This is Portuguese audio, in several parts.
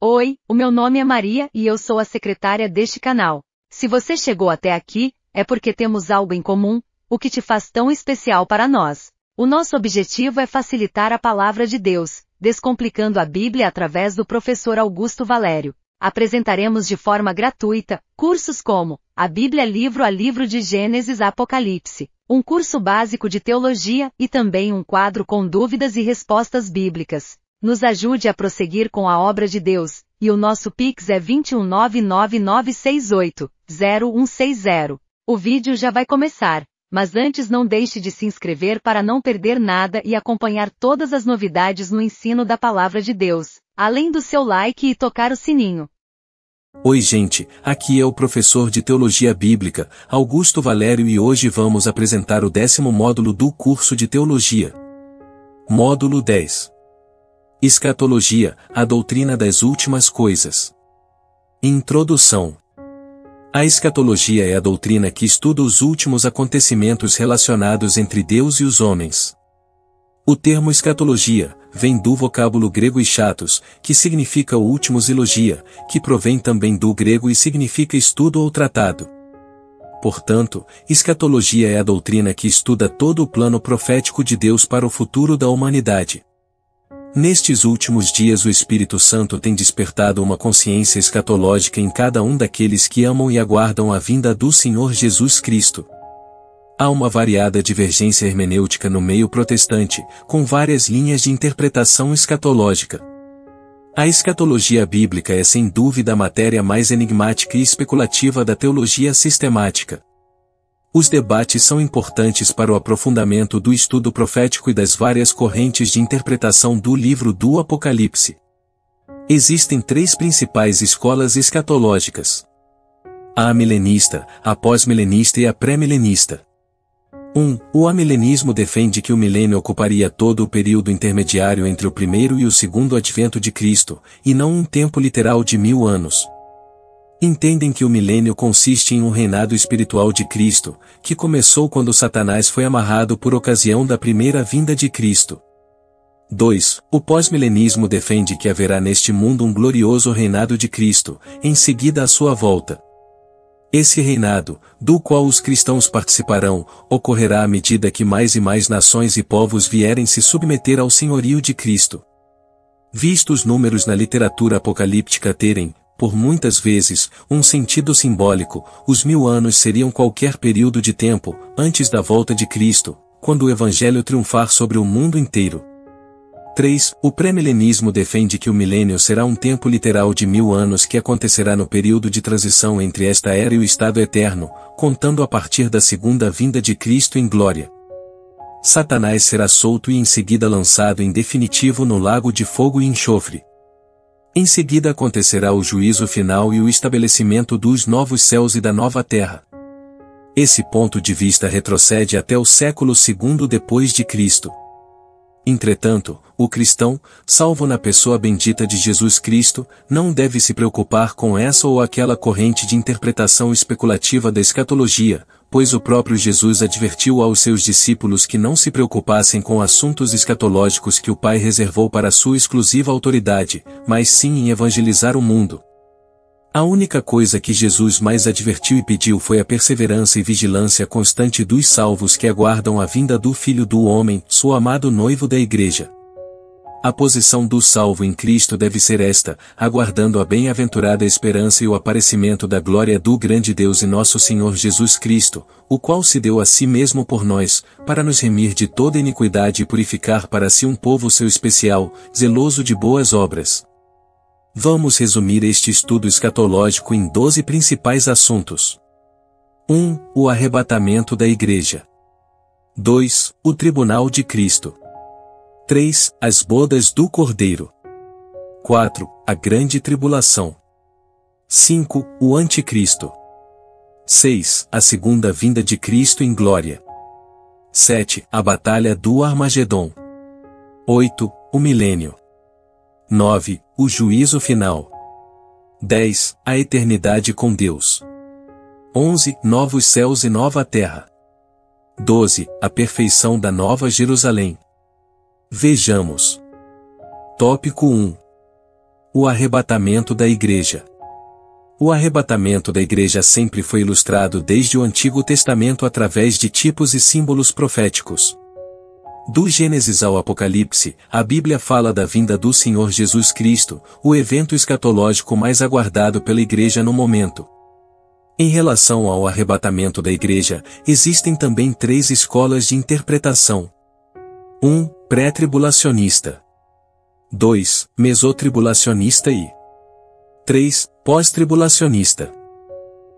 Oi, o meu nome é Maria e eu sou a secretária deste canal. Se você chegou até aqui, é porque temos algo em comum, o que te faz tão especial para nós. O nosso objetivo é facilitar a palavra de Deus, descomplicando a Bíblia através do professor Augusto Valério. Apresentaremos de forma gratuita cursos como a Bíblia livro a livro de Gênesis a Apocalipse, um curso básico de teologia e também um quadro com dúvidas e respostas bíblicas. Nos ajude a prosseguir com a obra de Deus, e o nosso Pix é 21999680160. O vídeo já vai começar, mas antes não deixe de se inscrever para não perder nada e acompanhar todas as novidades no ensino da Palavra de Deus, além do seu like e tocar o sininho. Oi gente, aqui é o professor de Teologia Bíblica, Augusto Valério e hoje vamos apresentar o 10º módulo do curso de Teologia. Módulo 10. Escatologia, a doutrina das últimas coisas. Introdução. A escatologia é a doutrina que estuda os últimos acontecimentos relacionados entre Deus e os homens. O termo escatologia vem do vocábulo grego ischatos, que significa últimos e logia, que provém também do grego e significa estudo ou tratado. Portanto, escatologia é a doutrina que estuda todo o plano profético de Deus para o futuro da humanidade. Nestes últimos dias o Espírito Santo tem despertado uma consciência escatológica em cada um daqueles que amam e aguardam a vinda do Senhor Jesus Cristo. Há uma variada divergência hermenêutica no meio protestante, com várias linhas de interpretação escatológica. A escatologia bíblica é sem dúvida a matéria mais enigmática e especulativa da teologia sistemática. Os debates são importantes para o aprofundamento do estudo profético e das várias correntes de interpretação do livro do Apocalipse. Existem três principais escolas escatológicas: a amilenista, a pós-milenista e a pré-milenista. O amilenismo defende que o milênio ocuparia todo o período intermediário entre o primeiro e o segundo advento de Cristo, e não um tempo literal de 1000 anos. Entendem que o milênio consiste em um reinado espiritual de Cristo, que começou quando Satanás foi amarrado por ocasião da primeira vinda de Cristo. 2. O pós-milenismo defende que haverá neste mundo um glorioso reinado de Cristo, em seguida a sua volta. Esse reinado, do qual os cristãos participarão, ocorrerá à medida que mais e mais nações e povos vierem se submeter ao senhorio de Cristo. Visto os números na literatura apocalíptica terem, por muitas vezes, um sentido simbólico, os 1000 anos seriam qualquer período de tempo, antes da volta de Cristo, quando o Evangelho triunfar sobre o mundo inteiro. 3. O pré-milenismo defende que o milênio será um tempo literal de 1000 anos que acontecerá no período de transição entre esta era e o estado eterno, contando a partir da segunda vinda de Cristo em glória. Satanás será solto e em seguida lançado em definitivo no lago de fogo e enxofre. Em seguida acontecerá o juízo final e o estabelecimento dos novos céus e da nova terra. Esse ponto de vista retrocede até o século II depois de Cristo. Entretanto, o cristão, salvo na pessoa bendita de Jesus Cristo, não deve se preocupar com essa ou aquela corrente de interpretação especulativa da escatologia, pois o próprio Jesus advertiu aos seus discípulos que não se preocupassem com assuntos escatológicos que o Pai reservou para sua exclusiva autoridade, mas sim em evangelizar o mundo. A única coisa que Jesus mais advertiu e pediu foi a perseverança e vigilância constante dos salvos que aguardam a vinda do Filho do Homem, seu amado noivo da Igreja. A posição do salvo em Cristo deve ser esta, aguardando a bem-aventurada esperança e o aparecimento da glória do grande Deus e nosso Senhor Jesus Cristo, o qual se deu a si mesmo por nós, para nos remir de toda iniquidade e purificar para si um povo seu especial, zeloso de boas obras. Vamos resumir este estudo escatológico em 12 principais assuntos. 1. O arrebatamento da Igreja. 2. O tribunal de Cristo. 3. As bodas do Cordeiro. 4. A grande tribulação. 5. O anticristo. 6. A segunda vinda de Cristo em glória. 7. A batalha do Armagedon. 8. O milênio. 9. O juízo final. 10. A eternidade com Deus. 11. Novos céus e nova terra. 12. A perfeição da Nova Jerusalém. Vejamos. Tópico 1. O arrebatamento da Igreja. O arrebatamento da Igreja sempre foi ilustrado desde o Antigo Testamento através de tipos e símbolos proféticos. Do Gênesis ao Apocalipse, a Bíblia fala da vinda do Senhor Jesus Cristo, o evento escatológico mais aguardado pela Igreja no momento. Em relação ao arrebatamento da Igreja, existem também 3 escolas de interpretação. 1. Pré-tribulacionista. 2. Mesotribulacionista e 3. Pós-tribulacionista.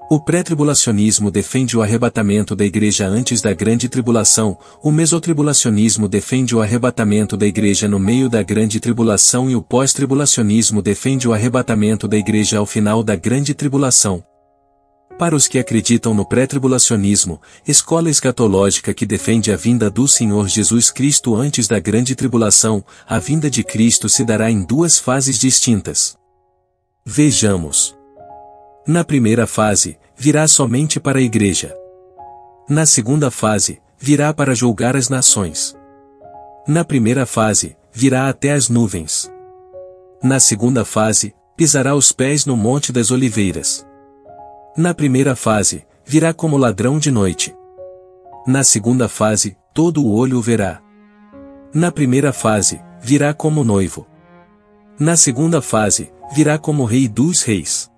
O pré-tribulacionismo defende o arrebatamento da Igreja antes da Grande Tribulação, o mesotribulacionismo defende o arrebatamento da Igreja no meio da Grande Tribulação e o pós-tribulacionismo defende o arrebatamento da Igreja ao final da Grande Tribulação. Para os que acreditam no pré-tribulacionismo, escola escatológica que defende a vinda do Senhor Jesus Cristo antes da Grande Tribulação, a vinda de Cristo se dará em 2 fases distintas. Vejamos. Na primeira fase, virá somente para a Igreja. Na segunda fase, virá para julgar as nações. Na primeira fase, virá até as nuvens. Na segunda fase, pisará os pés no Monte das Oliveiras. Na primeira fase, virá como ladrão de noite. Na segunda fase, todo o olho o verá. Na primeira fase, virá como noivo. Na segunda fase, virá como Rei dos Reis.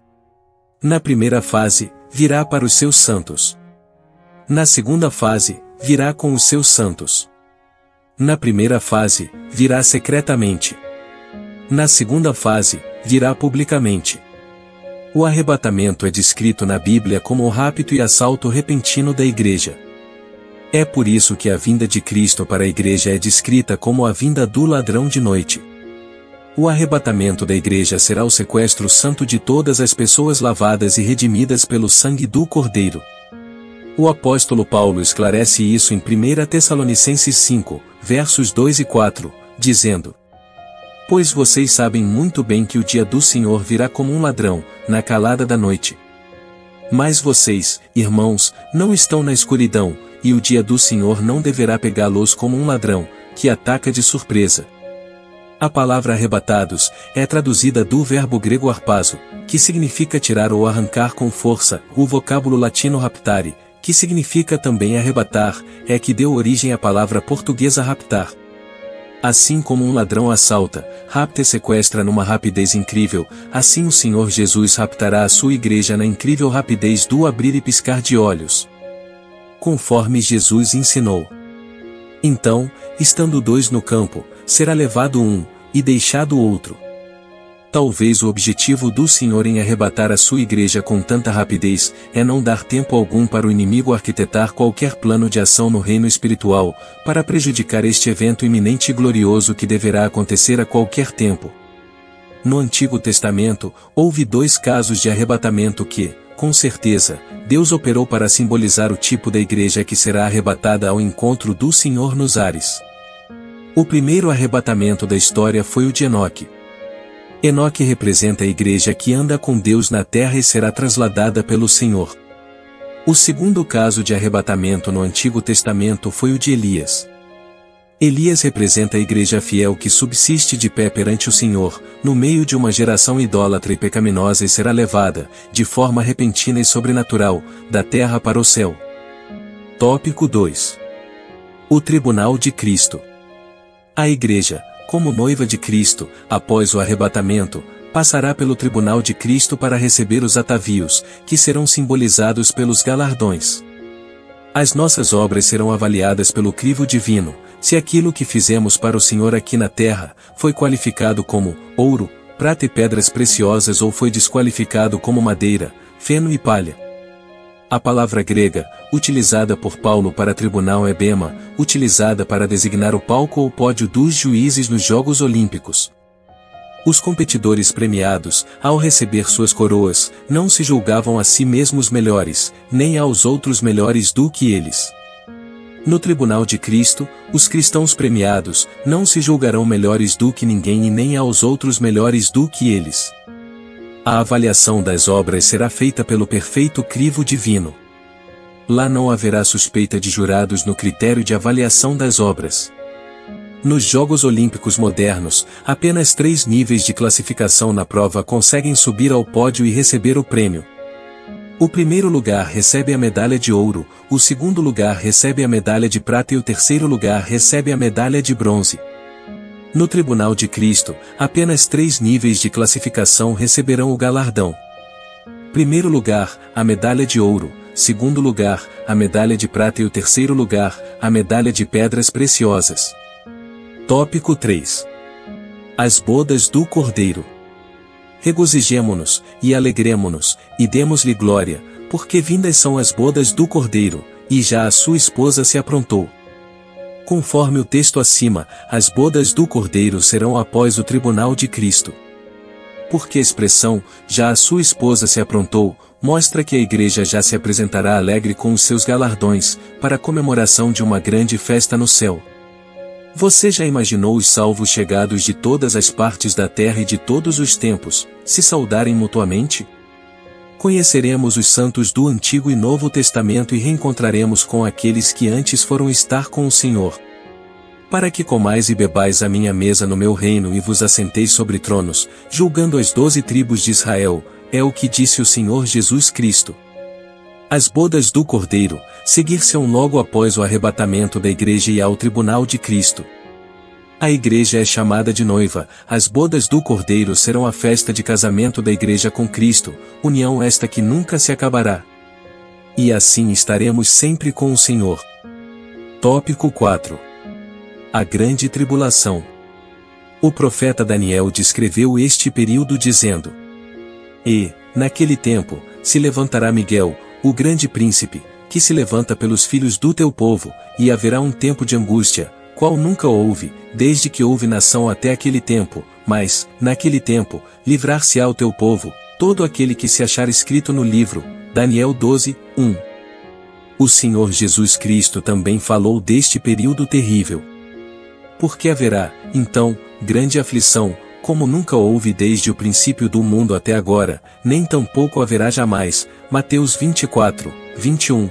Na primeira fase, virá para os seus santos. Na segunda fase, virá com os seus santos. Na primeira fase, virá secretamente. Na segunda fase, virá publicamente. O arrebatamento é descrito na Bíblia como o rapto e assalto repentino da Igreja. É por isso que a vinda de Cristo para a Igreja é descrita como a vinda do ladrão de noite. O arrebatamento da Igreja será o sequestro santo de todas as pessoas lavadas e redimidas pelo sangue do Cordeiro. O apóstolo Paulo esclarece isso em 1 Tessalonicenses 5, versos 2 e 4, dizendo: Pois vocês sabem muito bem que o dia do Senhor virá como um ladrão, na calada da noite. Mas vocês, irmãos, não estão na escuridão, e o dia do Senhor não deverá pegá-los como um ladrão, que ataca de surpresa. A palavra arrebatados é traduzida do verbo grego harpazo, que significa tirar ou arrancar com força, o vocábulo latino raptare, que significa também arrebatar, é que deu origem à palavra portuguesa raptar. Assim como um ladrão assalta, rapta e sequestra numa rapidez incrível, assim o Senhor Jesus raptará a sua Igreja na incrível rapidez do abrir e piscar de olhos. Conforme Jesus ensinou. Então, estando 2 no campo, será levado um, e deixado o outro. Talvez o objetivo do Senhor em arrebatar a sua Igreja com tanta rapidez, é não dar tempo algum para o inimigo arquitetar qualquer plano de ação no reino espiritual, para prejudicar este evento iminente e glorioso que deverá acontecer a qualquer tempo. No Antigo Testamento, houve 2 casos de arrebatamento que, com certeza, Deus operou para simbolizar o tipo da Igreja que será arrebatada ao encontro do Senhor nos ares. O primeiro arrebatamento da história foi o de Enoque. Enoque representa a Igreja que anda com Deus na terra e será trasladada pelo Senhor. O segundo caso de arrebatamento no Antigo Testamento foi o de Elias. Elias representa a Igreja fiel que subsiste de pé perante o Senhor, no meio de uma geração idólatra e pecaminosa e será levada, de forma repentina e sobrenatural, da terra para o céu. Tópico 2. O Tribunal de Cristo. A Igreja, como noiva de Cristo, após o arrebatamento, passará pelo tribunal de Cristo para receber os atavios, que serão simbolizados pelos galardões. As nossas obras serão avaliadas pelo crivo divino, se aquilo que fizemos para o Senhor aqui na terra, foi qualificado como ouro, prata e pedras preciosas ou foi desqualificado como madeira, feno e palha. A palavra grega, utilizada por Paulo para tribunal é bema, utilizada para designar o palco ou pódio dos juízes nos Jogos Olímpicos. Os competidores premiados, ao receber suas coroas, não se julgavam a si mesmos melhores, nem aos outros melhores do que eles. No tribunal de Cristo, os cristãos premiados, não se julgarão melhores do que ninguém e nem aos outros melhores do que eles. A avaliação das obras será feita pelo perfeito crivo divino. Lá não haverá suspeita de jurados no critério de avaliação das obras. Nos Jogos Olímpicos modernos, apenas 3 níveis de classificação na prova conseguem subir ao pódio e receber o prêmio. O primeiro lugar recebe a medalha de ouro, o segundo lugar recebe a medalha de prata e o terceiro lugar recebe a medalha de bronze. No Tribunal de Cristo, apenas 3 níveis de classificação receberão o galardão. Primeiro lugar, a medalha de ouro, segundo lugar, a medalha de prata e o terceiro lugar, a medalha de pedras preciosas. Tópico 3. As bodas do Cordeiro. Regozijemo-nos, e alegremo-nos, e demos-lhe glória, porque vindas são as bodas do Cordeiro, e já a sua esposa se aprontou. Conforme o texto acima, as bodas do Cordeiro serão após o tribunal de Cristo. Porque a expressão, já a sua esposa se aprontou, mostra que a igreja já se apresentará alegre com os seus galardões, para a comemoração de uma grande festa no céu. Você já imaginou os salvos chegados de todas as partes da terra e de todos os tempos, se saudarem mutuamente? Conheceremos os santos do Antigo e Novo Testamento e reencontraremos com aqueles que antes foram estar com o Senhor. Para que comais e bebais a minha mesa no meu reino e vos assenteis sobre tronos, julgando as 12 tribos de Israel, é o que disse o Senhor Jesus Cristo. As bodas do Cordeiro, seguir-se-ão logo após o arrebatamento da igreja e ao tribunal de Cristo. A igreja é chamada de noiva, as bodas do Cordeiro serão a festa de casamento da igreja com Cristo, união esta que nunca se acabará. E assim estaremos sempre com o Senhor. Tópico 4. A grande tribulação. O profeta Daniel descreveu este período dizendo: E, naquele tempo, se levantará Miguel, o grande príncipe, que se levanta pelos filhos do teu povo, e haverá um tempo de angústia, qual nunca houve, desde que houve nação até aquele tempo, mas, naquele tempo, livrar-se-á o teu povo, todo aquele que se achar escrito no livro. Daniel 12, 1. O Senhor Jesus Cristo também falou deste período terrível. Porque haverá, então, grande aflição, como nunca houve desde o princípio do mundo até agora, nem tampouco haverá jamais. Mateus 24, 21.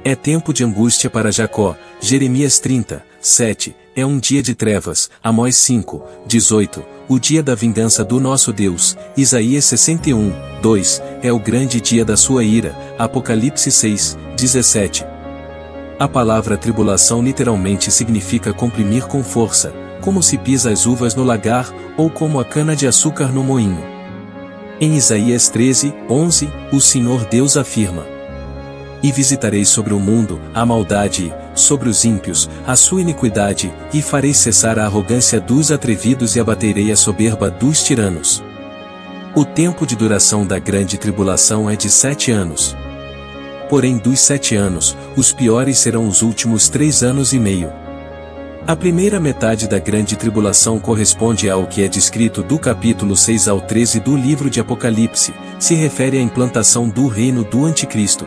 É tempo de angústia para Jacó. Jeremias 30, 7. É um dia de trevas. Amós 5, 18. O dia da vingança do nosso Deus. Isaías 61, 2. É o grande dia da sua ira. Apocalipse 6, 17. A palavra tribulação literalmente significa comprimir com força, como se pisa as uvas no lagar, ou como a cana-de-açúcar no moinho. Em Isaías 13, 11, o Senhor Deus afirma: E visitarei sobre o mundo a maldade e, sobre os ímpios, a sua iniquidade, e farei cessar a arrogância dos atrevidos e abaterei a soberba dos tiranos. O tempo de duração da grande tribulação é de 7 anos. Porém dos 7 anos, os piores serão os últimos 3 anos e meio. A primeira metade da grande tribulação corresponde ao que é descrito do capítulo 6 ao 13 do livro de Apocalipse, se refere à implantação do reino do Anticristo.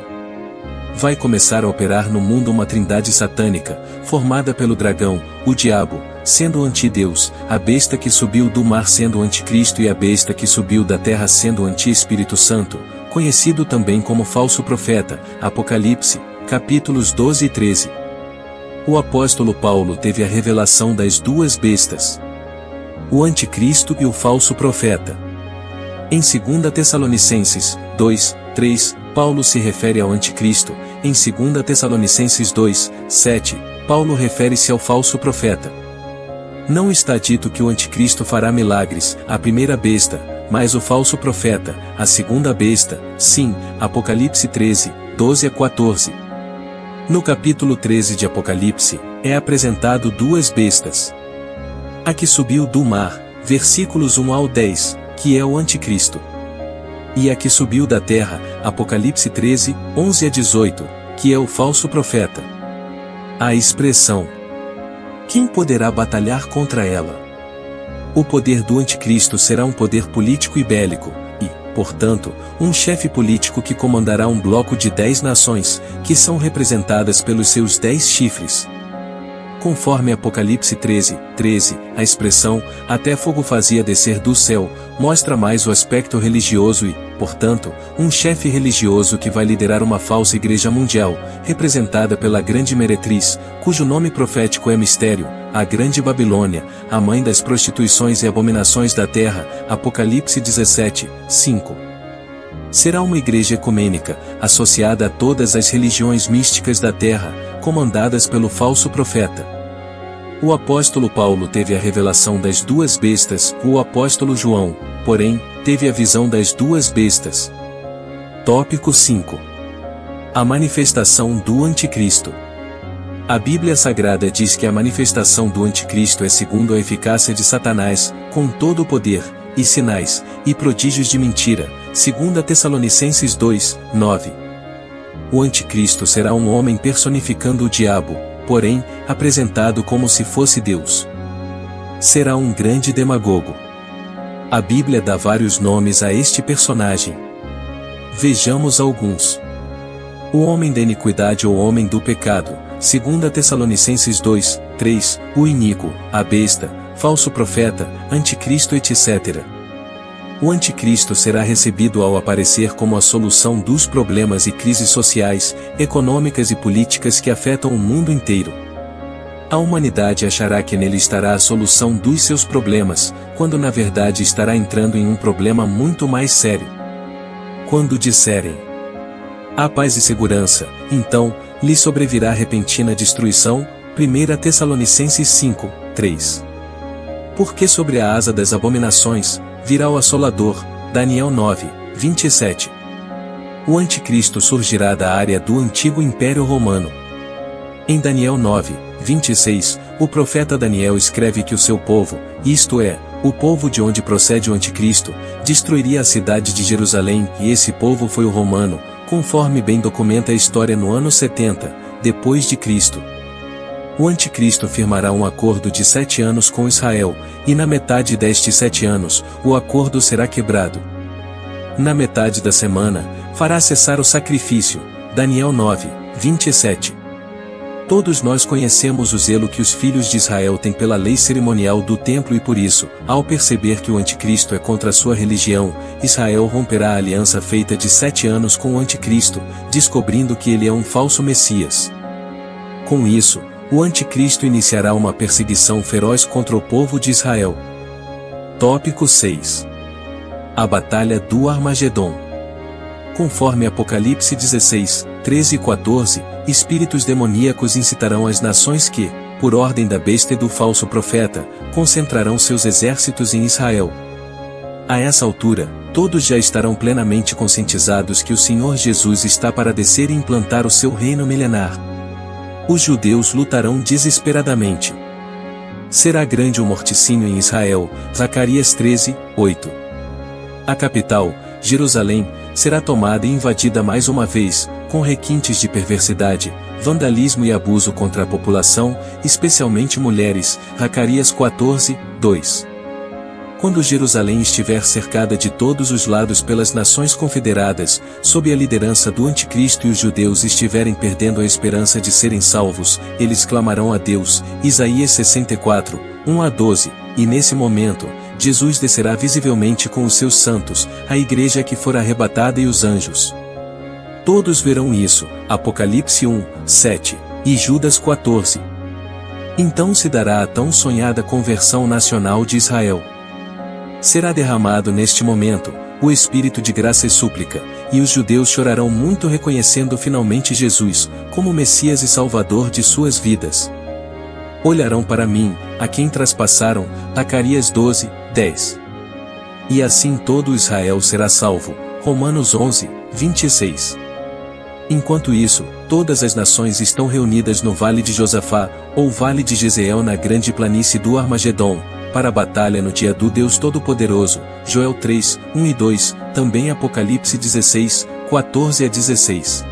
Vai começar a operar no mundo uma trindade satânica, formada pelo dragão, o diabo, sendo o antideus, a besta que subiu do mar sendo o anticristo e a besta que subiu da terra sendo o anti-Espírito Santo, conhecido também como falso profeta, Apocalipse, capítulos 12 e 13. O apóstolo Paulo teve a revelação das duas bestas, o anticristo e o falso profeta. Em 2 Tessalonicenses 2, 3, Paulo se refere ao anticristo, em 2 Tessalonicenses 2, 7, Paulo refere-se ao falso profeta. Não está dito que o anticristo fará milagres, a primeira besta, mas o falso profeta, a segunda besta, sim, Apocalipse 13, 12 a 14. No capítulo 13 de Apocalipse, é apresentado duas bestas. A que subiu do mar, versículos 1 ao 10, que é o anticristo. E a que subiu da terra, Apocalipse 13, 11 a 18, que é o falso profeta. A expressão: quem poderá batalhar contra ela? O poder do anticristo será um poder político e bélico, e, portanto, um chefe político que comandará um bloco de 10 nações, que são representadas pelos seus 10 chifres. Conforme Apocalipse 13, 13, a expressão, até fogo fazia descer do céu, mostra mais o aspecto religioso e, portanto, um chefe religioso que vai liderar uma falsa igreja mundial, representada pela grande meretriz, cujo nome profético é mistério, a grande Babilônia, a mãe das prostituições e abominações da terra, Apocalipse 17, 5. Será uma igreja ecumênica, associada a todas as religiões místicas da terra, comandadas pelo falso profeta. O apóstolo Paulo teve a revelação das duas bestas, o apóstolo João, porém, teve a visão das duas bestas. Tópico 5. A manifestação do Anticristo. A Bíblia Sagrada diz que a manifestação do Anticristo é segundo a eficácia de Satanás, com todo o poder, e sinais, e prodígios de mentira, 2 Tessalonicenses 2, 9. O Anticristo será um homem personificando o diabo, porém, apresentado como se fosse Deus. Será um grande demagogo. A Bíblia dá vários nomes a este personagem. Vejamos alguns. O homem da iniquidade ou homem do pecado, 2 Tessalonicenses 2, 3, o iníquo, a besta, falso profeta, anticristo etc. O anticristo será recebido ao aparecer como a solução dos problemas e crises sociais, econômicas e políticas que afetam o mundo inteiro. A humanidade achará que nele estará a solução dos seus problemas, quando na verdade estará entrando em um problema muito mais sério. Quando disserem há paz e segurança, então, lhe sobrevirá repentina destruição, 1 Tessalonicenses 5, 3. Porque sobre a asa das abominações, virá o assolador, Daniel 9, 27. O anticristo surgirá da área do antigo Império Romano. Em Daniel 9, 26, o profeta Daniel escreve que o seu povo, isto é, o povo de onde procede o anticristo, destruiria a cidade de Jerusalém, e esse povo foi o romano, conforme bem documenta a história no ano 70, depois de Cristo. O anticristo firmará um acordo de 7 anos com Israel, e na metade destes 7 anos, o acordo será quebrado. Na metade da semana, fará cessar o sacrifício, Daniel 9, 27. Todos nós conhecemos o zelo que os filhos de Israel têm pela lei cerimonial do templo e por isso, ao perceber que o anticristo é contra a sua religião, Israel romperá a aliança feita de 7 anos com o anticristo, descobrindo que ele é um falso Messias. Com isso, o anticristo iniciará uma perseguição feroz contra o povo de Israel. Tópico 6. A Batalha do Armagedon. Conforme Apocalipse 16, 13 e 14, espíritos demoníacos incitarão as nações que, por ordem da besta e do falso profeta, concentrarão seus exércitos em Israel. A essa altura, todos já estarão plenamente conscientizados que o Senhor Jesus está para descer e implantar o seu reino milenar. Os judeus lutarão desesperadamente. Será grande o morticínio em Israel, Zacarias 13, 8. A capital, Jerusalém, será tomada e invadida mais uma vez, com requintes de perversidade, vandalismo e abuso contra a população, especialmente mulheres, Zacarias 14, 2. Quando Jerusalém estiver cercada de todos os lados pelas nações confederadas, sob a liderança do anticristo e os judeus estiverem perdendo a esperança de serem salvos, eles clamarão a Deus, Isaías 64, 1 a 12, e nesse momento, Jesus descerá visivelmente com os seus santos, a igreja que for arrebatada e os anjos. Todos verão isso, Apocalipse 1, 7, e Judas 14. Então se dará a tão sonhada conversão nacional de Israel. Será derramado neste momento, o Espírito de graça e súplica, e os judeus chorarão muito reconhecendo finalmente Jesus, como Messias e Salvador de suas vidas. Olharão para mim, a quem traspassaram, Zacarias 12, 10. E assim todo Israel será salvo, Romanos 11, 26. Enquanto isso, todas as nações estão reunidas no Vale de Josafá, ou Vale de Jezeel na grande planície do Armagedon, para a batalha no dia do Deus Todo-Poderoso, Joel 3, 1 e 2, também Apocalipse 16, 14 a 16.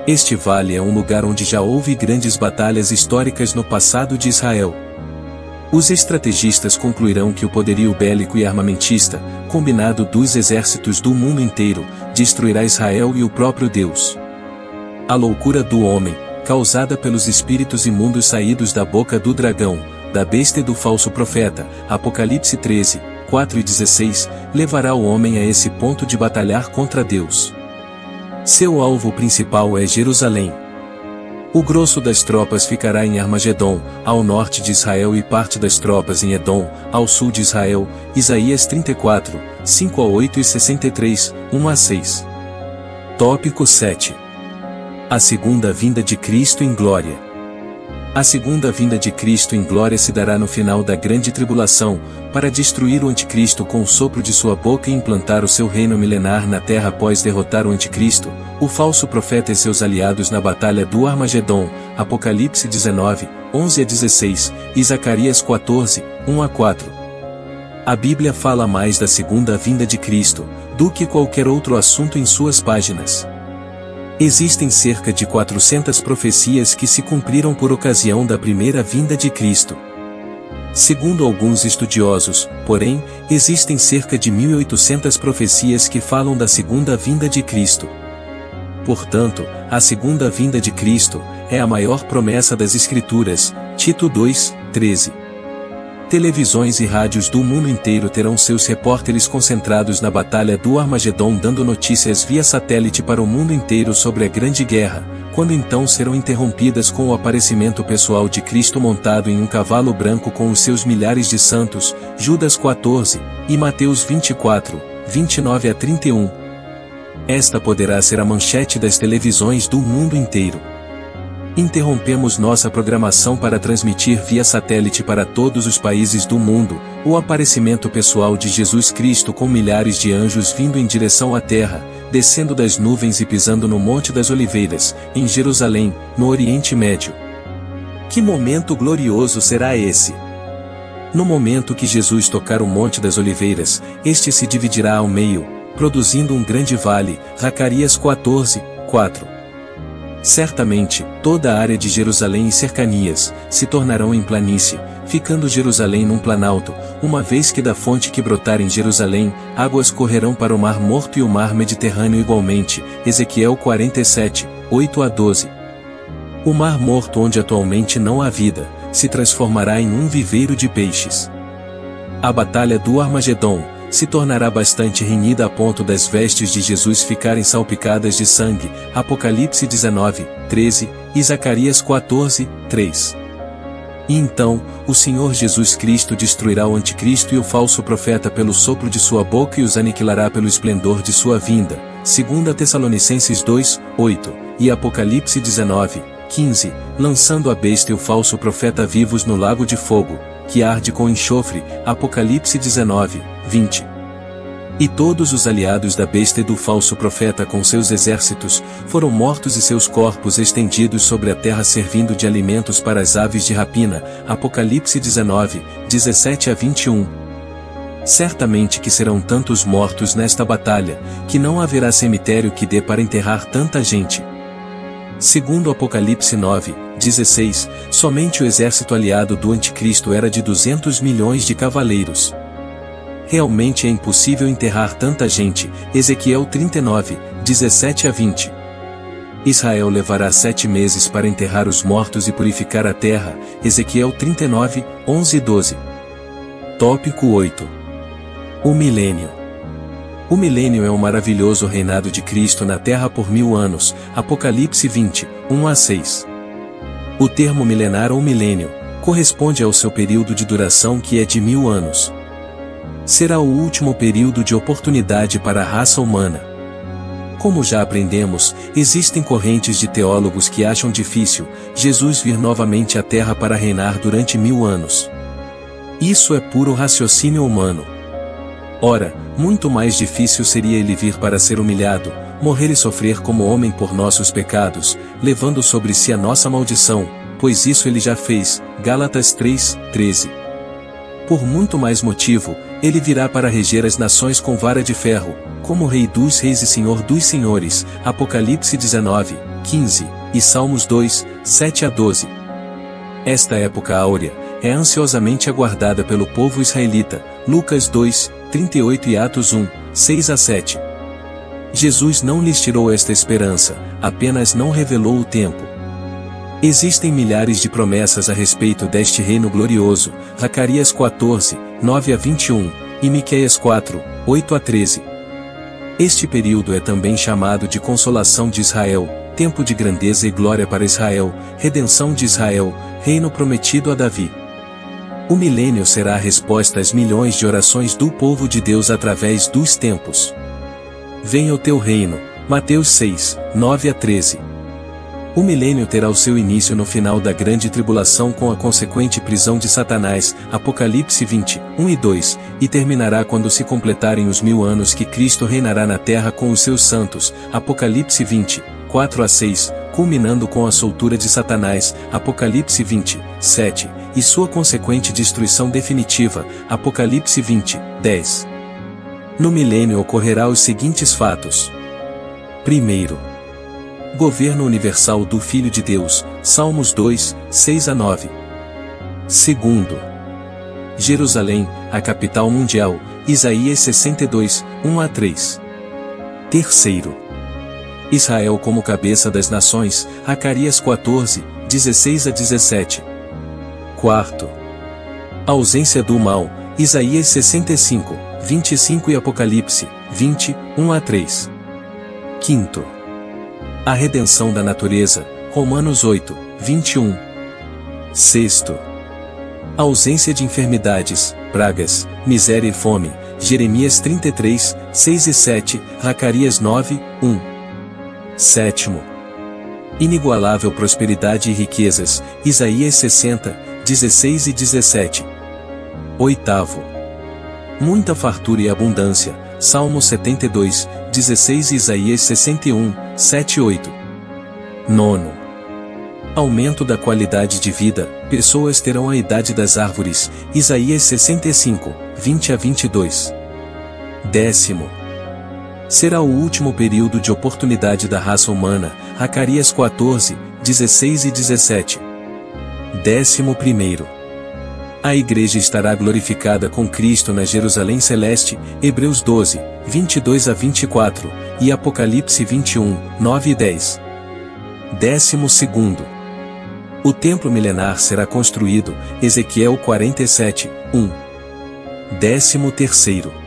Este vale é um lugar onde já houve grandes batalhas históricas no passado de Israel. Os estrategistas concluirão que o poderio bélico e armamentista, combinado dos exércitos do mundo inteiro, destruirá Israel e o próprio Deus. A loucura do homem, causada pelos espíritos imundos saídos da boca do dragão, da besta e do falso profeta, Apocalipse 13, 4 e 16, levará o homem a esse ponto de batalhar contra Deus. Seu alvo principal é Jerusalém. O grosso das tropas ficará em Armagedon, ao norte de Israel, e parte das tropas em Edom, ao sul de Israel. Isaías 34, 5-8 e 63, 1-6. Tópico 7. A segunda vinda de Cristo em glória. A segunda vinda de Cristo em glória se dará no final da grande tribulação, para destruir o anticristo com o sopro de sua boca e implantar o seu reino milenar na terra após derrotar o anticristo, o falso profeta e seus aliados na batalha do Armagedon. Apocalipse 19, 11-16, e Zacarias 14, 1-4. A Bíblia fala mais da segunda vinda de Cristo, do que qualquer outro assunto em suas páginas. Existem cerca de 400 profecias que se cumpriram por ocasião da primeira vinda de Cristo. Segundo alguns estudiosos, porém, existem cerca de 1.800 profecias que falam da segunda vinda de Cristo. Portanto, a segunda vinda de Cristo é a maior promessa das Escrituras. Tito 2, 13. Televisões e rádios do mundo inteiro terão seus repórteres concentrados na batalha do Armagedon, dando notícias via satélite para o mundo inteiro sobre a Grande Guerra, quando então serão interrompidas com o aparecimento pessoal de Cristo montado em um cavalo branco com os seus milhares de santos. Judas 14, e Mateus 24, 29-31. Esta poderá ser a manchete das televisões do mundo inteiro. Interrompemos nossa programação para transmitir via satélite para todos os países do mundo o aparecimento pessoal de Jesus Cristo com milhares de anjos vindo em direção à terra, descendo das nuvens e pisando no Monte das Oliveiras, em Jerusalém, no Oriente Médio. Que momento glorioso será esse! No momento que Jesus tocar o Monte das Oliveiras, este se dividirá ao meio, produzindo um grande vale. Zacarias 14, 4. Certamente, toda a área de Jerusalém e cercanias se tornarão em planície, ficando Jerusalém num planalto, uma vez que da fonte que brotar em Jerusalém, águas correrão para o Mar Morto e o Mar Mediterrâneo igualmente. Ezequiel 47, 8-12. O Mar Morto, onde atualmente não há vida, se transformará em um viveiro de peixes. A batalha do Armagedon se tornará bastante renhida a ponto das vestes de Jesus ficarem salpicadas de sangue. Apocalipse 19, 13, e Zacarias 14, 3. E então, o Senhor Jesus Cristo destruirá o anticristo e o falso profeta pelo sopro de sua boca e os aniquilará pelo esplendor de sua vinda. 2 Tessalonicenses 2, 8, e Apocalipse 19, 15, lançando a besta e o falso profeta vivos no lago de fogo, que arde com enxofre. Apocalipse 19, 20. E todos os aliados da besta e do falso profeta com seus exércitos, foram mortos e seus corpos estendidos sobre a terra servindo de alimentos para as aves de rapina. Apocalipse 19, 17-21. Certamente que serão tantos mortos nesta batalha, que não haverá cemitério que dê para enterrar tanta gente. Segundo Apocalipse 9, 16, somente o exército aliado do anticristo era de 200 milhões de cavaleiros. Realmente é impossível enterrar tanta gente. Ezequiel 39, 17-20. Israel levará 7 meses para enterrar os mortos e purificar a terra. Ezequiel 39, 11-12. Tópico 8. O milênio. O milênio é o maravilhoso reinado de Cristo na terra por 1000 anos. Apocalipse 20, 1-6. O termo milenar ou milênio corresponde ao seu período de duração, que é de 1000 anos. Será o último período de oportunidade para a raça humana. Como já aprendemos, existem correntes de teólogos que acham difícil Jesus vir novamente à Terra para reinar durante 1000 anos. Isso é puro raciocínio humano. Ora, muito mais difícil seria ele vir para ser humilhado, morrer e sofrer como homem por nossos pecados, levando sobre si a nossa maldição, pois isso ele já fez. Gálatas 3, 13. Por muito mais motivo, ele virá para reger as nações com vara de ferro, como Rei dos Reis e Senhor dos Senhores. Apocalipse 19, 15, e Salmos 2, 7-12. Esta época áurea é ansiosamente aguardada pelo povo israelita. Lucas 2, 38 e Atos 1, 6-7. Jesus não lhes tirou esta esperança, apenas não revelou o tempo. Existem milhares de promessas a respeito deste reino glorioso. Zacarias 14, 9-21, e Miqueias 4, 8-13. Este período é também chamado de consolação de Israel, tempo de grandeza e glória para Israel, redenção de Israel, reino prometido a Davi. O milênio será a resposta às milhões de orações do povo de Deus através dos tempos. Venha o teu reino, Mateus 6, 9-13. O milênio terá o seu início no final da grande tribulação com a consequente prisão de Satanás, Apocalipse 20, 1 e 2, e terminará quando se completarem os 1000 anos que Cristo reinará na terra com os seus santos, Apocalipse 20, 4-6, culminando com a soltura de Satanás, Apocalipse 20, 7, e sua consequente destruição definitiva, Apocalipse 20, 10. No milênio ocorrerá os seguintes fatos. Primeiro, governo universal do Filho de Deus, Salmos 2, 6-9. Segundo, Jerusalém, a capital mundial, Isaías 62, 1-3. Terceiro, Israel como cabeça das nações, Zacarias 14, 16-17. Quarto, ausência do mal, Isaías 65, 25 e Apocalipse 20, 1-3. Quinto, a redenção da natureza, Romanos 8, 21. Sexto, ausência de enfermidades, pragas, miséria e fome, Jeremias 33, 6 e 7, Zacarias 9, 1. Sétimo, inigualável prosperidade e riquezas, Isaías 60, 16 e 17. Oitavo, muita fartura e abundância, Salmo 72, 16 e Isaías 61, 7 e 8. Nono, aumento da qualidade de vida, pessoas terão a idade das árvores, Isaías 65, 20-22. Décimo, será o último período de oportunidade da raça humana, Zacarias 14, 16 e 17. 11º, a Igreja estará glorificada com Cristo na Jerusalém Celeste, Hebreus 12, 22-24, e Apocalipse 21, 9 e 10. 12º, o templo milenar será construído, Ezequiel 47, 1. 13º,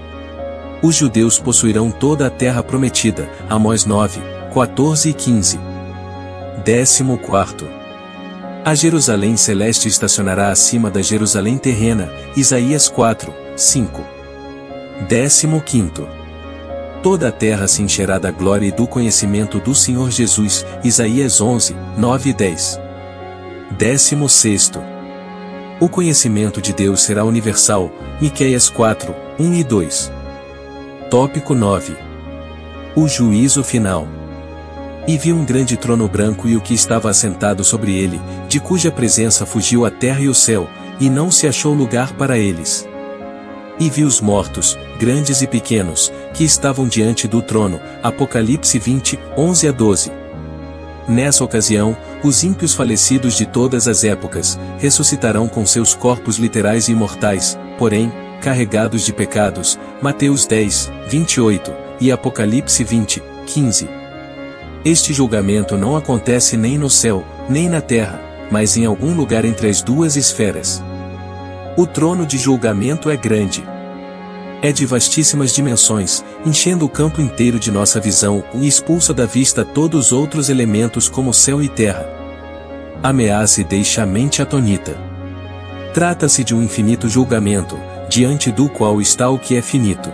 os judeus possuirão toda a terra prometida, Amós 9, 14 e 15. 14º, a Jerusalém Celeste estacionará acima da Jerusalém terrena, Isaías 4, 5. 15º, toda a terra se encherá da glória e do conhecimento do Senhor Jesus, Isaías 11, 9 e 10. 16º, o conhecimento de Deus será universal, Miqueias 4, 1 e 2. Tópico 9. O juízo final. E vi um grande trono branco e o que estava assentado sobre ele, de cuja presença fugiu a terra e o céu, e não se achou lugar para eles. E vi os mortos, grandes e pequenos, que estavam diante do trono, Apocalipse 20, 11-12. Nessa ocasião, os ímpios falecidos de todas as épocas, ressuscitarão com seus corpos literais e imortais, porém, carregados de pecados, Mateus 10, 28, e Apocalipse 20, 15. Este julgamento não acontece nem no céu, nem na terra, mas em algum lugar entre as duas esferas. O trono de julgamento é grande. É de vastíssimas dimensões, enchendo o campo inteiro de nossa visão e expulsa da vista todos os outros elementos como céu e terra. Ameaça e deixa a mente atonita. Trata-se de um infinito julgamento, diante do qual está o que é finito.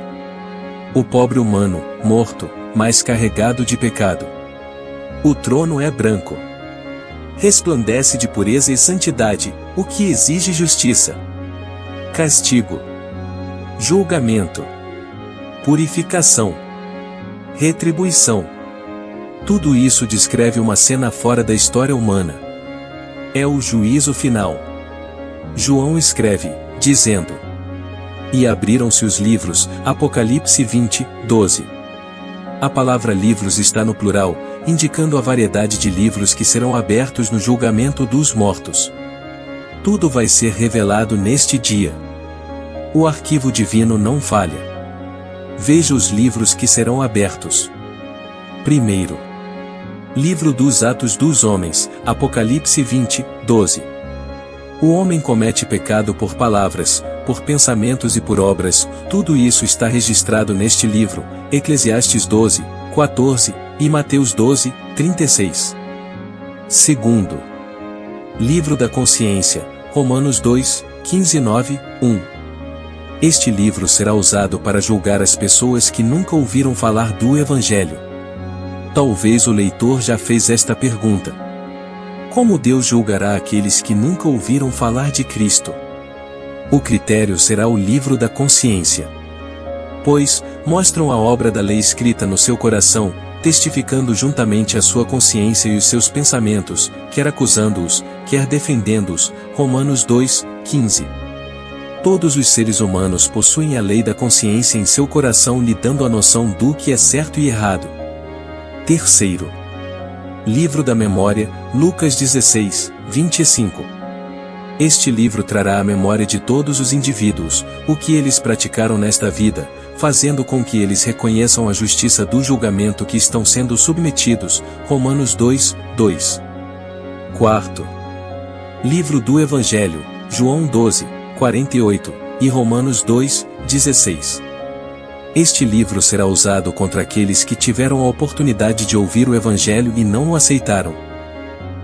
O pobre humano, morto, mas carregado de pecado. O trono é branco. Resplandece de pureza e santidade, o que exige justiça. Castigo. Julgamento. Purificação. Retribuição. Tudo isso descreve uma cena fora da história humana. É o juízo final. João escreve, dizendo: e abriram-se os livros, Apocalipse 20, 12. A palavra livros está no plural, indicando a variedade de livros que serão abertos no julgamento dos mortos. Tudo vai ser revelado neste dia. O arquivo divino não falha. Veja os livros que serão abertos. Primeiro, livro dos Atos dos Homens, Apocalipse 20, 12. O homem comete pecado por palavras, por pensamentos e por obras, tudo isso está registrado neste livro, Eclesiastes 12, 14, e Mateus 12, 36. Segundo livro da consciência, Romanos 2, 15, 9, 1. Este livro será usado para julgar as pessoas que nunca ouviram falar do Evangelho. Talvez o leitor já fez esta pergunta: como Deus julgará aqueles que nunca ouviram falar de Cristo? O critério será o livro da consciência. Pois, mostram a obra da lei escrita no seu coração, testificando juntamente a sua consciência e os seus pensamentos, quer acusando-os, quer defendendo-os. Romanos 2, 15. Todos os seres humanos possuem a lei da consciência em seu coração, lhe dando a noção do que é certo e errado. Terceiro livro da memória, Lucas 16, 25. Este livro trará à memória de todos os indivíduos o que eles praticaram nesta vida, fazendo com que eles reconheçam a justiça do julgamento que estão sendo submetidos. Romanos 2, 2. Quarto livro do Evangelho, João 12, 48, e Romanos 2, 16. Este livro será usado contra aqueles que tiveram a oportunidade de ouvir o Evangelho e não o aceitaram.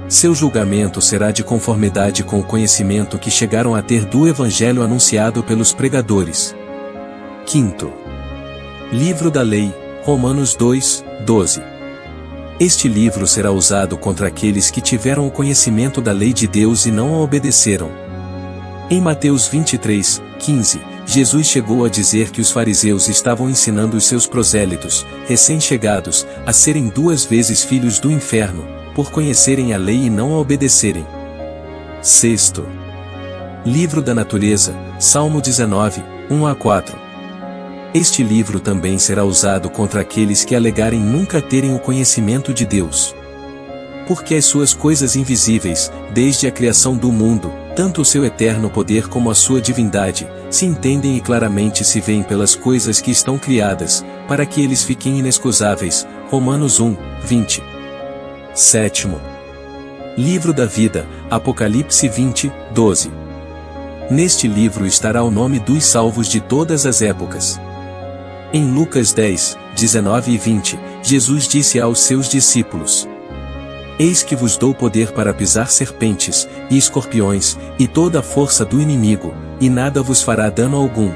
Seu julgamento será de conformidade com o conhecimento que chegaram a ter do Evangelho anunciado pelos pregadores. Quinto livro da lei, Romanos 2, 12. Este livro será usado contra aqueles que tiveram o conhecimento da lei de Deus e não a obedeceram. Em Mateus 23, 15, Jesus chegou a dizer que os fariseus estavam ensinando os seus prosélitos, recém-chegados, a serem 2 vezes filhos do inferno, por conhecerem a lei e não a obedecerem. Sexto livro da natureza, Salmo 19, 1 a 4. Este livro também será usado contra aqueles que alegarem nunca terem o conhecimento de Deus. Porque as suas coisas invisíveis, desde a criação do mundo, tanto o seu eterno poder como a sua divindade, se entendem e claramente se veem pelas coisas que estão criadas, para que eles fiquem inexcusáveis. Romanos 1, 20. Sétimo livro da vida, Apocalipse 20, 12. Neste livro estará o nome dos salvos de todas as épocas. Em Lucas 10, 19 e 20, Jesus disse aos seus discípulos: Eis que vos dou poder para pisar serpentes, e escorpiões, e toda a força do inimigo, e nada vos fará dano algum.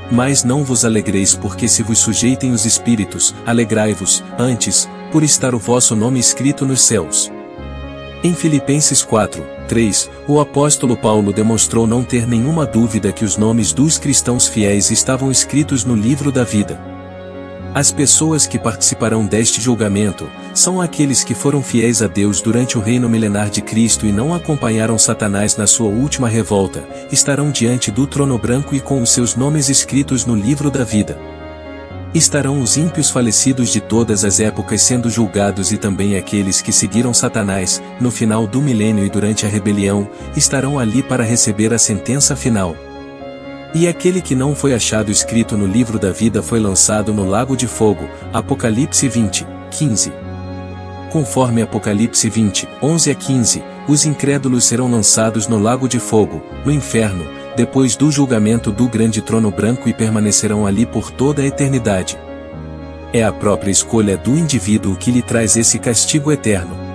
Mas não vos alegreis porque se vos sujeitem os espíritos, alegrai-vos, antes, por estar o vosso nome escrito nos céus. Em Filipenses 4, 3, o apóstolo Paulo demonstrou não ter nenhuma dúvida que os nomes dos cristãos fiéis estavam escritos no livro da vida. As pessoas que participarão deste julgamento são aqueles que foram fiéis a Deus durante o reino milenar de Cristo e não acompanharam Satanás na sua última revolta, estarão diante do trono branco e com os seus nomes escritos no livro da vida. Estarão os ímpios falecidos de todas as épocas sendo julgados e também aqueles que seguiram Satanás, no final do milênio e durante a rebelião, estarão ali para receber a sentença final. E aquele que não foi achado escrito no livro da vida foi lançado no lago de fogo. Apocalipse 20, 15. Conforme Apocalipse 20, 11 a 15, os incrédulos serão lançados no lago de fogo, no inferno, depois do julgamento do grande trono branco e permanecerão ali por toda a eternidade. É a própria escolha do indivíduo que lhe traz esse castigo eterno.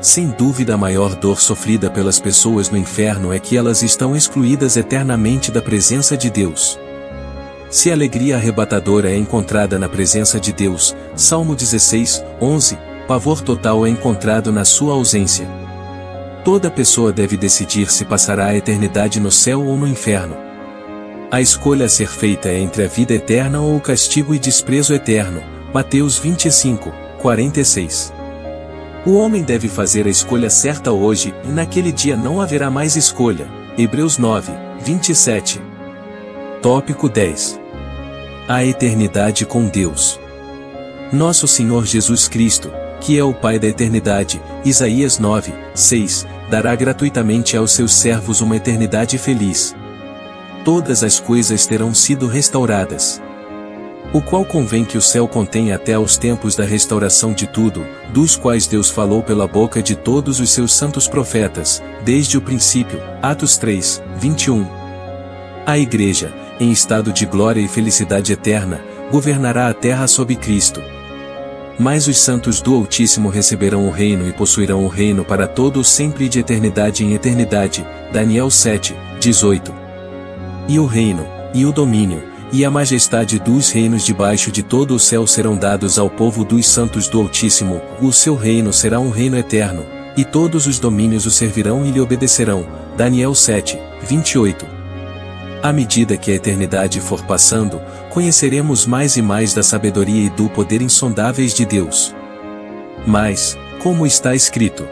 Sem dúvida a maior dor sofrida pelas pessoas no inferno é que elas estão excluídas eternamente da presença de Deus. Se alegria arrebatadora é encontrada na presença de Deus, Salmo 16, 11, pavor total é encontrado na sua ausência. Toda pessoa deve decidir se passará a eternidade no céu ou no inferno. A escolha a ser feita é entre a vida eterna ou o castigo e desprezo eterno. Mateus 25, 46. O homem deve fazer a escolha certa hoje, e naquele dia não haverá mais escolha. Hebreus 9, 27. Tópico 10. A eternidade com Deus. Nosso Senhor Jesus Cristo, que é o Pai da eternidade, Isaías 9, 6, dará gratuitamente aos seus servos uma eternidade feliz. Todas as coisas terão sido restauradas. O qual convém que o céu contenha até aos tempos da restauração de tudo, dos quais Deus falou pela boca de todos os seus santos profetas, desde o princípio. Atos 3, 21. A Igreja, em estado de glória e felicidade eterna, governará a terra sob Cristo. Mas os santos do Altíssimo receberão o reino e possuirão o reino para todo o sempre e de eternidade em eternidade. Daniel 7, 18. E o reino, e o domínio, e a majestade dos reinos debaixo de todo o céu serão dados ao povo dos santos do Altíssimo. O seu reino será um reino eterno, e todos os domínios o servirão e lhe obedecerão. Daniel 7, 28. À medida que a eternidade for passando, conheceremos mais e mais da sabedoria e do poder insondáveis de Deus. Mas, como está escrito,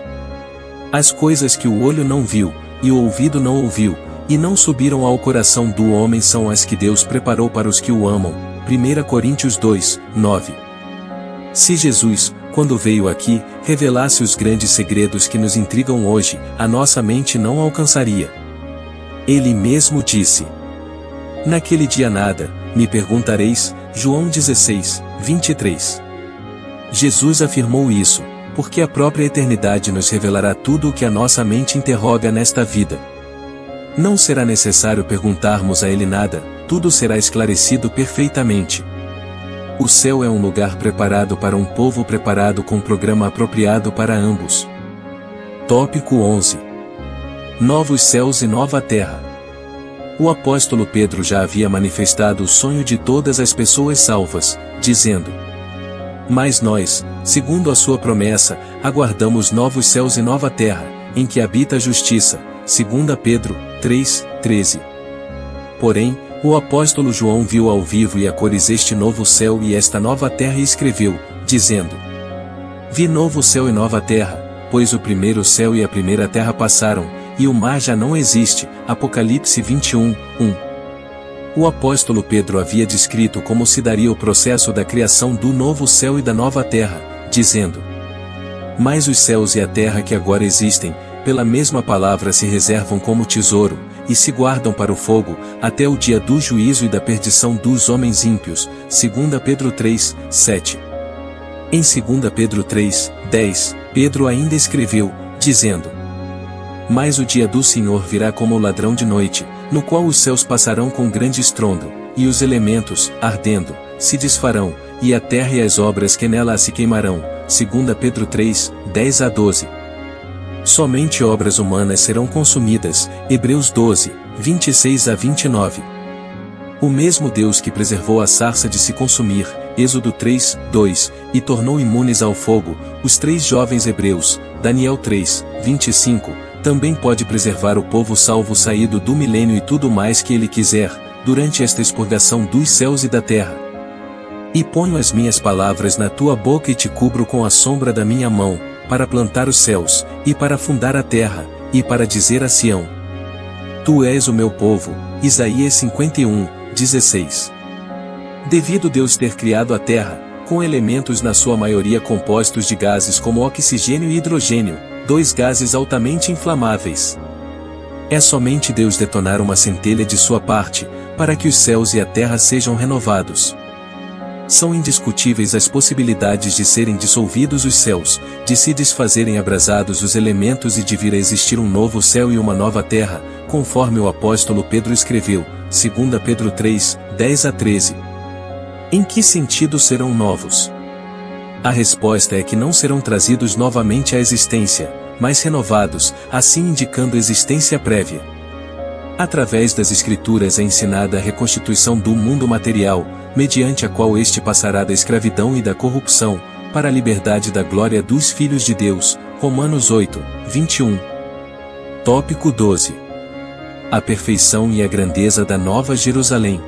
as coisas que o olho não viu, e o ouvido não ouviu, e não subiram ao coração do homem são as que Deus preparou para os que o amam. 1 Coríntios 2, 9. Se Jesus, quando veio aqui, revelasse os grandes segredos que nos intrigam hoje, a nossa mente não alcançaria. Ele mesmo disse: naquele dia nada, me perguntareis, João 16, 23. Jesus afirmou isso, porque a própria eternidade nos revelará tudo o que a nossa mente interroga nesta vida. Não será necessário perguntarmos a ele nada, tudo será esclarecido perfeitamente. O céu é um lugar preparado para um povo preparado com um programa apropriado para ambos. Tópico 11. Novos céus e nova terra. O apóstolo Pedro já havia manifestado o sonho de todas as pessoas salvas, dizendo: mas nós, segundo a sua promessa, aguardamos novos céus e nova terra, em que habita a justiça. 2 Pedro 3, 13. Porém, o apóstolo João viu ao vivo e a cores este novo céu e esta nova terra e escreveu, dizendo: vi novo céu e nova terra, pois o primeiro céu e a primeira terra passaram, e o mar já não existe. Apocalipse 21, 1. O apóstolo Pedro havia descrito como se daria o processo da criação do novo céu e da nova terra, dizendo: mas os céus e a terra que agora existem, pela mesma palavra se reservam como tesouro, e se guardam para o fogo, até o dia do juízo e da perdição dos homens ímpios. 2 Pedro 3, 7. Em 2 Pedro 3, 10, Pedro ainda escreveu, dizendo: mas o dia do Senhor virá como o ladrão de noite, no qual os céus passarão com grande estrondo, e os elementos, ardendo, se desfarão, e a terra e as obras que nela se queimarão. 2 Pedro 3, 10 a 12. Somente obras humanas serão consumidas. Hebreus 12, 26 a 29. O mesmo Deus que preservou a sarça de se consumir, Êxodo 3, 2, e tornou imunes ao fogo, os 3 jovens hebreus, Daniel 3, 25, também pode preservar o povo salvo saído do milênio e tudo mais que ele quiser, durante esta expurgação dos céus e da terra. E ponho as minhas palavras na tua boca e te cubro com a sombra da minha mão, para plantar os céus, e para fundar a terra, e para dizer a Sião: tu és o meu povo. Isaías 51, 16. Devido Deus ter criado a terra, com elementos na sua maioria compostos de gases como oxigênio e hidrogênio, 2 gases altamente inflamáveis. É somente Deus detonar uma centelha de sua parte, para que os céus e a terra sejam renovados. São indiscutíveis as possibilidades de serem dissolvidos os céus, de se desfazerem abrasados os elementos e de vir a existir um novo céu e uma nova terra, conforme o apóstolo Pedro escreveu, 2 Pedro 3, 10 a 13. Em que sentido serão novos? A resposta é que não serão trazidos novamente à existência, mas renovados, assim indicando existência prévia. Através das Escrituras é ensinada a reconstituição do mundo material, mediante a qual este passará da escravidão e da corrupção, para a liberdade da glória dos filhos de Deus. Romanos 8, 21. Tópico 12. A perfeição e a grandeza da Nova Jerusalém.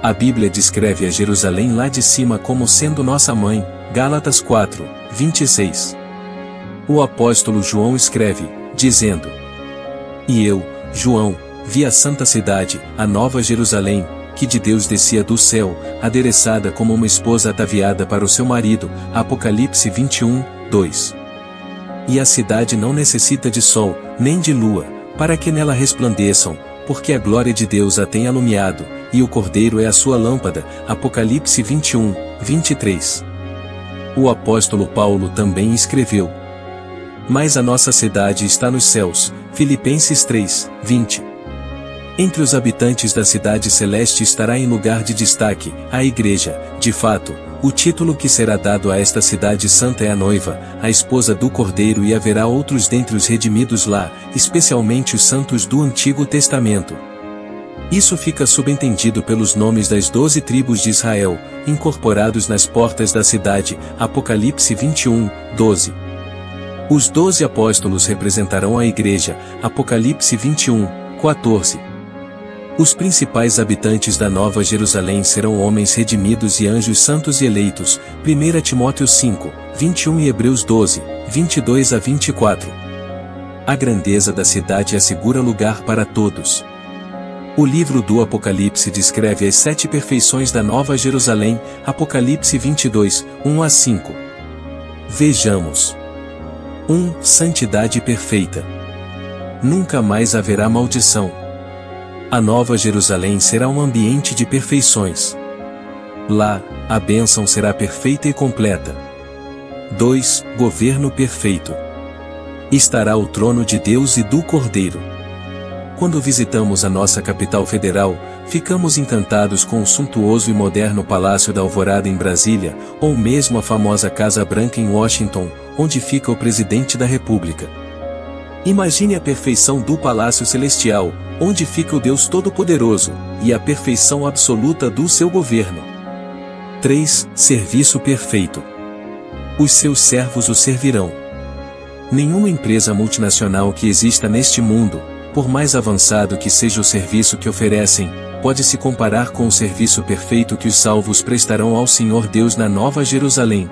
A Bíblia descreve a Jerusalém lá de cima como sendo nossa mãe, Gálatas 4, 26. O apóstolo João escreve, dizendo: e eu, João, vi a santa cidade, a Nova Jerusalém, que de Deus descia do céu, adereçada como uma esposa ataviada para o seu marido. Apocalipse 21, 2. E a cidade não necessita de sol, nem de lua, para que nela resplandeçam, porque a glória de Deus a tem alumiado, e o Cordeiro é a sua lâmpada. Apocalipse 21, 23. O apóstolo Paulo também escreveu: mas a nossa cidade está nos céus. Filipenses 3, 20. Entre os habitantes da cidade celeste estará em lugar de destaque a igreja. De fato, O título que será dado a esta cidade santa é a noiva, a esposa do Cordeiro, e haverá outros dentre os redimidos lá, especialmente os santos do Antigo Testamento. Isso fica subentendido pelos nomes das 12 tribos de Israel, incorporados nas portas da cidade, Apocalipse 21, 12. Os 12 apóstolos representarão a igreja, Apocalipse 21, 14. Os principais habitantes da Nova Jerusalém serão homens redimidos e anjos santos e eleitos, 1 Timóteo 5, 21 e Hebreus 12, 22 a 24. A grandeza da cidade assegura lugar para todos. O livro do Apocalipse descreve as 7 perfeições da Nova Jerusalém, Apocalipse 22, 1 a 5. Vejamos. 1. Santidade perfeita. Nunca mais haverá maldição. A Nova Jerusalém será um ambiente de perfeições. Lá, a bênção será perfeita e completa. 2. Governo perfeito. Estará o trono de Deus e do Cordeiro. Quando visitamos a nossa capital federal, ficamos encantados com o suntuoso e moderno Palácio da Alvorada em Brasília, ou mesmo a famosa Casa Branca em Washington, onde fica o presidente da República. Imagine a perfeição do Palácio Celestial, onde fica o Deus Todo-Poderoso, e a perfeição absoluta do seu governo. 3. Serviço perfeito. Os seus servos o servirão. Nenhuma empresa multinacional que exista neste mundo, por mais avançado que seja o serviço que oferecem, pode se comparar com o serviço perfeito que os salvos prestarão ao Senhor Deus na Nova Jerusalém.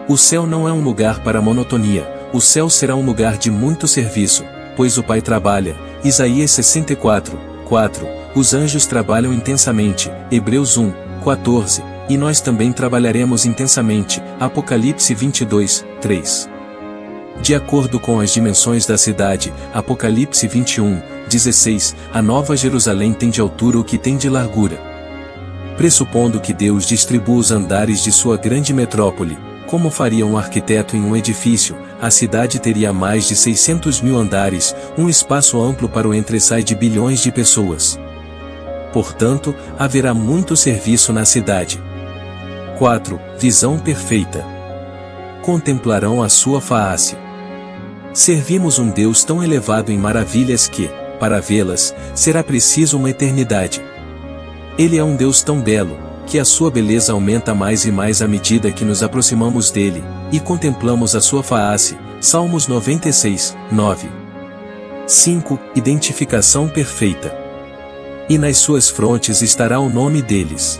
O céu não é um lugar para monotonia, o céu será um lugar de muito serviço, pois o Pai trabalha, Isaías 64, 4, os anjos trabalham intensamente, Hebreus 1, 14, e nós também trabalharemos intensamente, Apocalipse 22, 3. De acordo com as dimensões da cidade, Apocalipse 21, 16, a Nova Jerusalém tem de altura o que tem de largura. Pressupondo que Deus distribua os andares de sua grande metrópole, como faria um arquiteto em um edifício, a cidade teria mais de 600 mil andares, um espaço amplo para o entre-sai de bilhões de pessoas. Portanto, haverá muito serviço na cidade. 4. Visão perfeita. Contemplarão a sua face. Servimos um Deus tão elevado em maravilhas que, para vê-las, será preciso uma eternidade. Ele é um Deus tão belo, que a sua beleza aumenta mais e mais à medida que nos aproximamos dele, e contemplamos a sua face, Salmos 96, 9. 5. Identificação perfeita. E nas suas frontes estará o nome deles.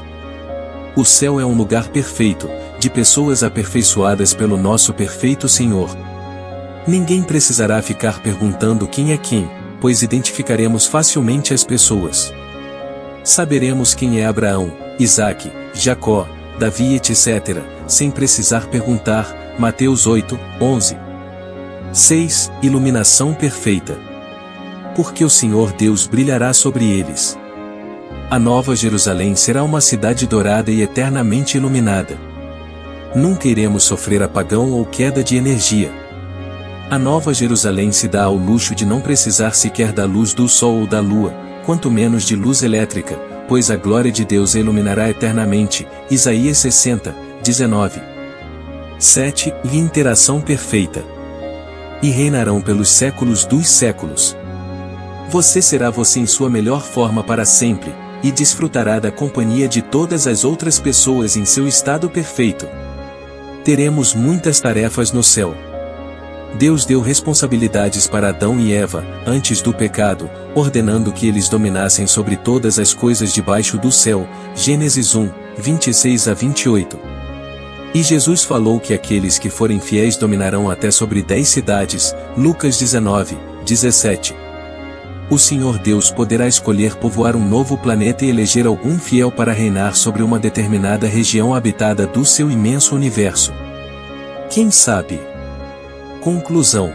O céu é um lugar perfeito, de pessoas aperfeiçoadas pelo nosso perfeito Senhor. Ninguém precisará ficar perguntando quem é quem, pois identificaremos facilmente as pessoas. Saberemos quem é Abraão, Isaque, Jacó, Davi, etc., sem precisar perguntar, Mateus 8, 11. 6. Iluminação perfeita. Porque o Senhor Deus brilhará sobre eles. A Nova Jerusalém será uma cidade dourada e eternamente iluminada. Nunca iremos sofrer apagão ou queda de energia. A Nova Jerusalém se dá ao luxo de não precisar sequer da luz do sol ou da lua, quanto menos de luz elétrica, pois a glória de Deus a iluminará eternamente, Isaías 60, 19. 7. Interação perfeita. E reinarão pelos séculos dos séculos. Você será você em sua melhor forma para sempre, e desfrutará da companhia de todas as outras pessoas em seu estado perfeito. Teremos muitas tarefas no céu. Deus deu responsabilidades para Adão e Eva, antes do pecado, ordenando que eles dominassem sobre todas as coisas debaixo do céu, Gênesis 1, 26 a 28. E Jesus falou que aqueles que forem fiéis dominarão até sobre 10 cidades, Lucas 19, 17. O Senhor Deus poderá escolher povoar um novo planeta e eleger algum fiel para reinar sobre uma determinada região habitada do seu imenso universo. Quem sabe? Conclusão.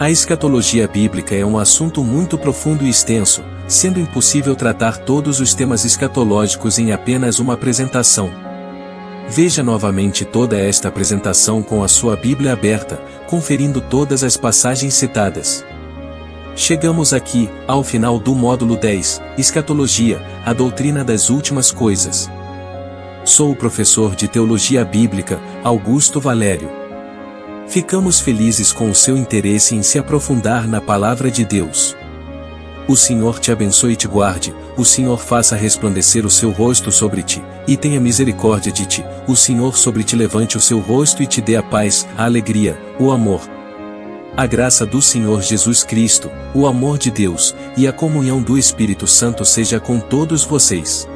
A escatologia bíblica é um assunto muito profundo e extenso, sendo impossível tratar todos os temas escatológicos em apenas uma apresentação. Veja novamente toda esta apresentação com a sua Bíblia aberta, conferindo todas as passagens citadas. Chegamos aqui, ao final do módulo 10, Escatologia, a doutrina das últimas coisas. Sou o professor de Teologia Bíblica, Augusto Valério. Ficamos felizes com o seu interesse em se aprofundar na Palavra de Deus. O Senhor te abençoe e te guarde, o Senhor faça resplandecer o seu rosto sobre ti, e tenha misericórdia de ti, o Senhor sobre ti levante o seu rosto e te dê a paz, a alegria, o amor. A graça do Senhor Jesus Cristo, o amor de Deus, e a comunhão do Espírito Santo seja com todos vocês.